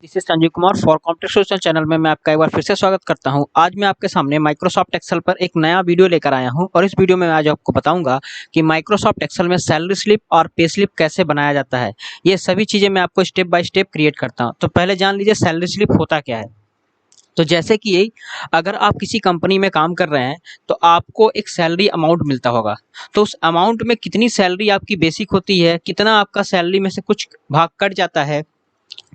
This is Sanjeev Kumar for complex channel में मैं आपका एक बार फिर से स्वागत करता हूं। आज मैं आपके सामने माइक्रोसॉफ्ट एक्सेल पर एक नया वीडियो लेकर आया हूं और इस वीडियो में मैं आज आपको बताऊंगा कि माइक्रोसॉफ्ट एक्सेल में सैलरी स्लिप और पे स्लिप कैसे बनाया जाता है। ये सभी चीजें मैं आपको स्टेप बाय स्टेप क्रिएट करता हूं। तो पहले जान लीजिए सैलरी स्लिप होता क्या है। तो जैसे कि अगर आप किसी कंपनी में काम कर रहे हैं तो आपको एक सैलरी अमाउंट मिलता होगा। तो उस अमाउंट में कितनी सैलरी आपकी बेसिक होती है, कितना आपका सैलरी में से कुछ भाग कट जाता है,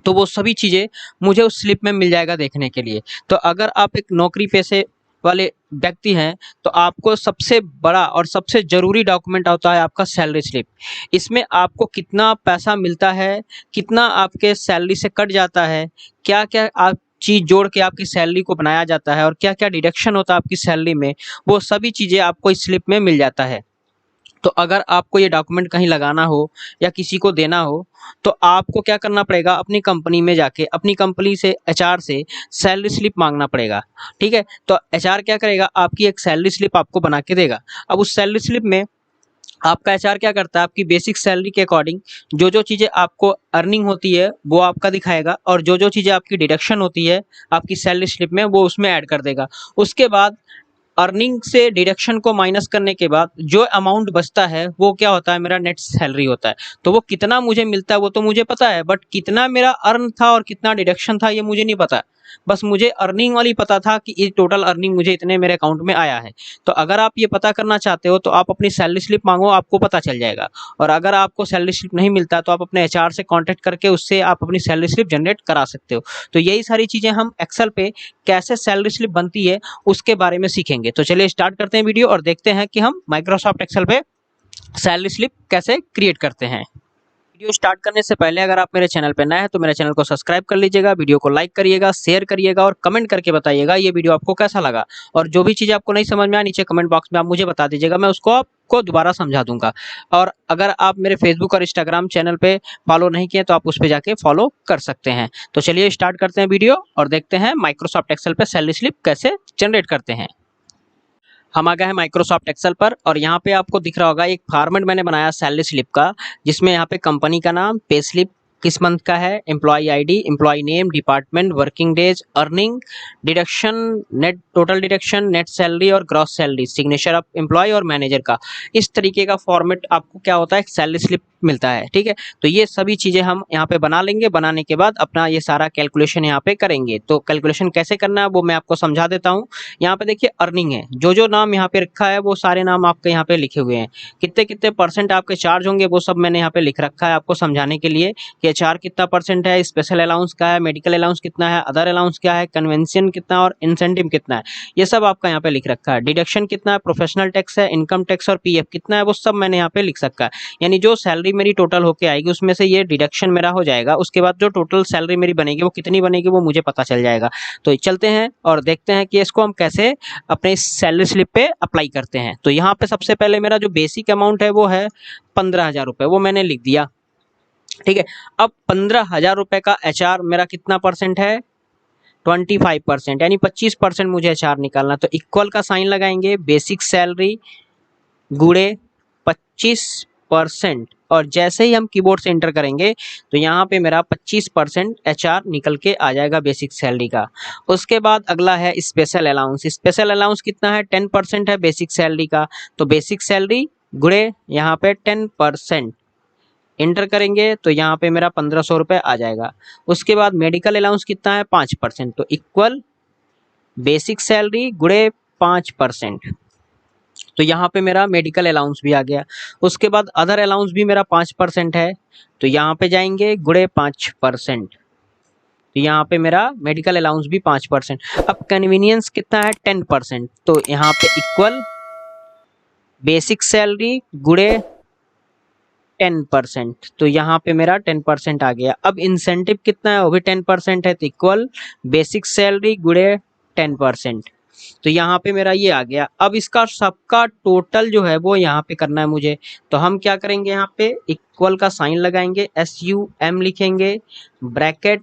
तो वो सभी चीज़ें मुझे उस स्लिप में मिल जाएगा देखने के लिए। तो अगर आप एक नौकरी पेशे वाले व्यक्ति हैं तो आपको सबसे बड़ा और सबसे ज़रूरी डॉक्यूमेंट होता है आपका सैलरी स्लिप। इसमें आपको कितना पैसा मिलता है, कितना आपके सैलरी से कट जाता है, क्या-क्या आप चीज़ जोड़ के आपकी सैलरी को बनाया जाता है और क्या-क्या डिडक्शन होता है आपकी सैलरी में, वो सभी चीज़ें आपको इस स्लिप में मिल जाता है। तो अगर आपको ये डॉक्यूमेंट कहीं लगाना हो या किसी को देना हो तो आपको क्या करना पड़ेगा, अपनी कंपनी में जाके अपनी कंपनी से एचआर से सैलरी स्लिप मांगना पड़ेगा। ठीक है, तो एचआर क्या करेगा, आपकी एक सैलरी स्लिप आपको बना के देगा। अब उस सैलरी स्लिप में आपका एचआर क्या करता है, आपकी बेसिक सैलरी के अकॉर्डिंग जो जो चीज़ें आपको अर्निंग होती है वो आपका दिखाएगा और जो जो चीज़ें आपकी डिडक्शन होती है आपकी सैलरी स्लिप में वो उसमें ऐड कर देगा। उसके बाद अर्निंग से डिडक्शन को माइनस करने के बाद जो अमाउंट बचता है वो क्या होता है, मेरा नेट सैलरी होता है। तो वो कितना मुझे मिलता है वो तो मुझे पता है, बट कितना मेरा अर्न था और कितना डिडक्शन था ये मुझे नहीं पता। बस मुझे अर्निंग वाली पता था कि ये टोटल अर्निंग मुझे इतने मेरे अकाउंट में आया है। तो अगर आप ये पता करना चाहते हो तो आप अपनी सैलरी स्लिप मांगो, आपको पता चल जाएगा। और अगर आपको सैलरी स्लिप नहीं मिलता तो आप अपने एचआर से कांटेक्ट करके उससे आप अपनी सैलरी स्लिप जनरेट करा सकते हो। तो यही सारी चीज़ें हम एक्सेल पे कैसे सैलरी स्लिप बनती है उसके बारे में सीखेंगे। तो चलिए स्टार्ट करते हैं वीडियो और देखते हैं कि हम माइक्रोसॉफ्ट एक्सेल पे सैलरी स्लिप कैसे क्रिएट करते हैं। वीडियो स्टार्ट करने से पहले अगर आप मेरे चैनल पे नए हैं तो मेरे चैनल को सब्सक्राइब कर लीजिएगा, वीडियो को लाइक करिएगा, शेयर करिएगा और कमेंट करके बताइएगा ये वीडियो आपको कैसा लगा। और जो भी चीज़ें आपको नहीं समझ में आए नीचे कमेंट बॉक्स में आप मुझे बता दीजिएगा, मैं उसको आपको दोबारा समझा दूंगा। और अगर आप मेरे फेसबुक और इंस्टाग्राम चैनल पे फॉलो नहीं किए तो आप उस पर जाके फॉलो कर सकते हैं। तो चलिए स्टार्ट करते हैं वीडियो और देखते हैं माइक्रोसॉफ्ट एक्सेल पे सैलरी स्लिप कैसे जनरेट करते हैं। हम आ गए हैं माइक्रोसॉफ्ट एक्सेल पर और यहाँ पे आपको दिख रहा होगा एक फॉर्मेट मैंने बनाया सैलरी स्लिप का, जिसमें यहाँ पे कंपनी का नाम, पे स्लिप किस मंथ का है, employee ID, employee name, department, working days, earning, deduction, net total deduction, net salary और gross salary, signature of employee और मैनेजर का। इस तरीके का फॉर्मेट आपको क्या होता है, एक सैलरी स्लिप मिलता है। ठीक है, तो ये सभी चीज़ें हम यहाँ पे बना लेंगे। बनाने के बाद अपना ये सारा कैलकुलेशन यहाँ पे करेंगे। तो कैलकुलेशन कैसे करना है वो मैं आपको समझा देता हूँ। यहाँ पे देखिए अर्निंग है, जो जो नाम यहाँ पे रखा है वो सारे नाम आपके यहाँ पे लिखे हुए हैं। कितने कितने परसेंट आपके चार्ज होंगे वो सब मैंने यहाँ पे लिख रखा है आपको समझाने के लिए कि एचआर कितना परसेंट है, स्पेशल अलाउंस क्या है, मेडिकल अलाउंस कितना है, अदर अलाउंस क्या है, कन्वेंशन कितना और इंसेंटिव कितना है, ये सब आपका यहाँ पे लिख रखा है। डिडक्शन कितना है, प्रोफेशनल टैक्स है, इनकम टैक्स और पीएफ कितना है, वो सब मैंने यहाँ पे लिख रखा है। यानी जो सैलरी मेरी टोटल होके आएगी उसमें से ये डिडक्शन मेरा हो जाएगा। उसके बाद जो टोटल सैलरी मेरी बनेगी वो कितनी बनेगी वो मुझे पता चल जाएगा। तो चलते हैं और देखते हैं कि इसको हम कैसे अपने सैलरी स्लिप पे अप्लाई करते हैं। तो यहाँ पे सबसे पहले मेरा जो बेसिक अमाउंट है वो है 15,000 रुपये, वो मैंने लिख दिया। ठीक है, अब 15,000 रुपये का एचआर मेरा कितना परसेंट है, 25%, यानी 25% मुझे एचआर निकालना। तो इक्वल का साइन लगाएंगे, बेसिक सैलरी गुड़े 25%, और जैसे ही हम कीबोर्ड से एंटर करेंगे तो यहाँ पे मेरा 25% एचआर निकल के आ जाएगा बेसिक सैलरी का। उसके बाद अगला है स्पेशल अलाउंस। स्पेशल अलाउंस कितना है, 10% है बेसिक सैलरी का। तो बेसिक सैलरी गुड़े यहाँ पे 10% एंटर करेंगे तो यहाँ पे मेरा 1,500 रुपये आ जाएगा। उसके बाद मेडिकल अलाउंस कितना है, 5%, तो इक्वल बेसिक सैलरी गुड़े 5%। तो यहाँ पे मेरा मेडिकल अलाउंस भी आ गया। उसके बाद अदर अलाउंस भी मेरा 5% है, तो यहाँ पे जाएंगे गुड़े 5%। तो यहाँ पे मेरा मेडिकल अलाउंस भी 5%। अब कन्वीनियंस कितना है, 10%, तो यहाँ पे इक्वल बेसिक सैलरी गुड़े 10%, तो यहाँ पे मेरा 10% आ गया। अब इंसेंटिव कितना है, वो भी 10% है, तो इक्वल बेसिक सैलरी गुड़े 10%। तो यहाँ पे मेरा ये आ गया। अब इसका सबका टोटल जो है वो यहाँ पे करना है मुझे। तो हम क्या करेंगे, यहाँ पे इक्वल का साइन लगाएंगे, SUM लिखेंगे, ब्रैकेट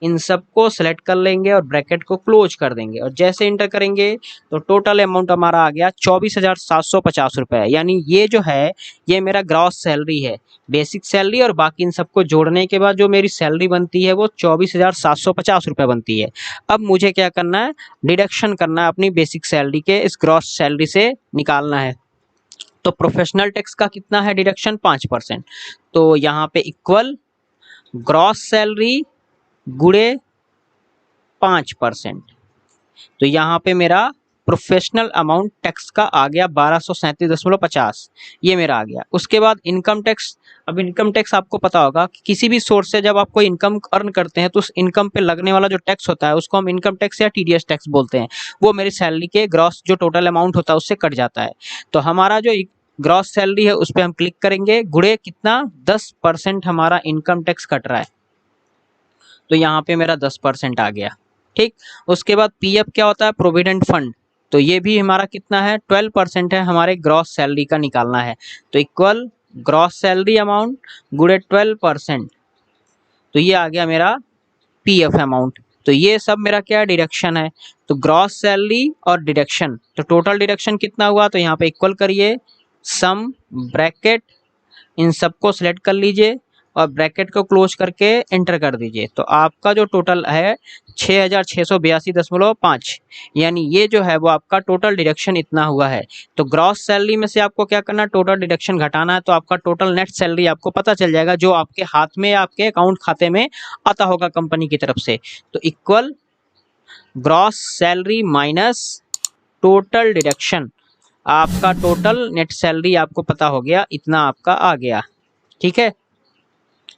इन सबको सेलेक्ट कर लेंगे और ब्रैकेट को क्लोज कर देंगे और जैसे इंटर करेंगे तो टोटल अमाउंट हमारा आ गया 24,750 रुपए। यानी ये जो है ये मेरा ग्रॉस सैलरी है, बेसिक सैलरी और बाकी इन सबको जोड़ने के बाद जो मेरी सैलरी बनती है वो 24,750 रुपए बनती है। अब मुझे क्या करना है, डिडक्शन करना है अपनी बेसिक सैलरी के इस ग्रॉस सैलरी से निकालना है। तो प्रोफेशनल टैक्स का कितना है डिडक्शन, 5%। तो यहाँ पे इक्वल ग्रॉस सैलरी गुणे 5%। तो यहाँ पे मेरा प्रोफेशनल अमाउंट टैक्स का आ गया 1237.50, ये मेरा आ गया। उसके बाद इनकम टैक्स। अब इनकम टैक्स आपको पता होगा कि किसी भी सोर्स से जब आप कोई इनकम अर्न करते हैं तो उस इनकम पे लगने वाला जो टैक्स होता है उसको हम इनकम टैक्स या टीडीएस टैक्स बोलते हैं। वो मेरी सैलरी के ग्रॉस जो टोटल अमाउंट होता है उससे कट जाता है। तो हमारा जो ग्रॉस सैलरी है उस पर हम क्लिक करेंगे, गुणे कितना 10% हमारा इनकम टैक्स कट रहा है। तो यहाँ पे मेरा 10% आ गया। ठीक, उसके बाद पीएफ क्या होता है, प्रोविडेंट फंड। तो ये भी हमारा कितना है, 12% है, हमारे ग्रॉस सैलरी का निकालना है। तो इक्वल ग्रॉस सैलरी अमाउंट गुणे 12%। तो ये आ गया मेरा पीएफ अमाउंट। तो ये सब मेरा क्या डिडक्शन है। तो ग्रॉस सैलरी और डिडक्शन, तो टोटल डिडक्शन कितना हुआ, तो यहाँ पे इक्वल करिए सम ब्रैकेट, इन सबको सिलेक्ट कर लीजिए और ब्रैकेट को क्लोज करके एंटर कर दीजिए। तो आपका जो टोटल है 6,682.5, यानी ये जो है वो आपका टोटल डिडक्शन इतना हुआ है। तो ग्रॉस सैलरी में से आपको क्या करना है, टोटल डिडक्शन घटाना है। तो आपका टोटल नेट सैलरी आपको पता चल जाएगा जो आपके हाथ में, आपके अकाउंट खाते में आता होगा कंपनी की तरफ से। तो equal gross salary minus total deduction, आपका टोटल नेट सैलरी आपको पता हो गया, इतना आपका आ गया। ठीक है,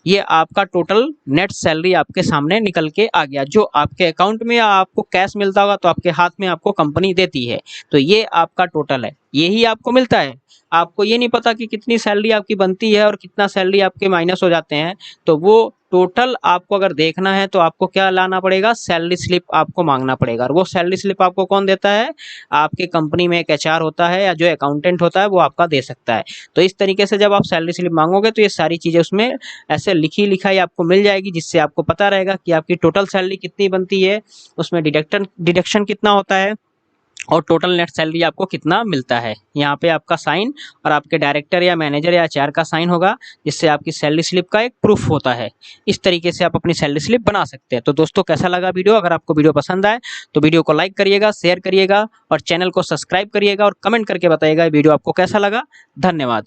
ये आपका टोटल नेट सैलरी आपके सामने निकल के आ गया। जो आपके अकाउंट में आपको कैश मिलता होगा तो आपके हाथ में आपको कंपनी देती है। तो ये आपका टोटल है, यही आपको मिलता है। आपको ये नहीं पता कि कितनी सैलरी आपकी बनती है और कितना सैलरी आपके माइनस हो जाते हैं। तो वो टोटल आपको अगर देखना है तो आपको क्या लाना पड़ेगा, सैलरी स्लिप आपको मांगना पड़ेगा। और वो सैलरी स्लिप आपको कौन देता है, आपके कंपनी में एक एचआर होता है या जो अकाउंटेंट होता है वो आपका दे सकता है। तो इस तरीके से जब आप सैलरी स्लिप मांगोगे तो ये सारी चीज़ें उसमें ऐसे लिखी लिखाई आपको मिल जाएगी, जिससे आपको पता रहेगा कि आपकी टोटल सैलरी कितनी बनती है, उसमें डिडक्शन कितना होता है और टोटल नेट सैलरी आपको कितना मिलता है। यहाँ पे आपका साइन और आपके डायरेक्टर या मैनेजर या एचआर का साइन होगा, जिससे आपकी सैलरी स्लिप का एक प्रूफ होता है। इस तरीके से आप अपनी सैलरी स्लिप बना सकते हैं। तो दोस्तों कैसा लगा वीडियो, अगर आपको वीडियो पसंद आए तो वीडियो को लाइक करिएगा, शेयर करिएगा और चैनल को सब्सक्राइब करिएगा और कमेंट करके बताइएगा वीडियो आपको कैसा लगा। धन्यवाद।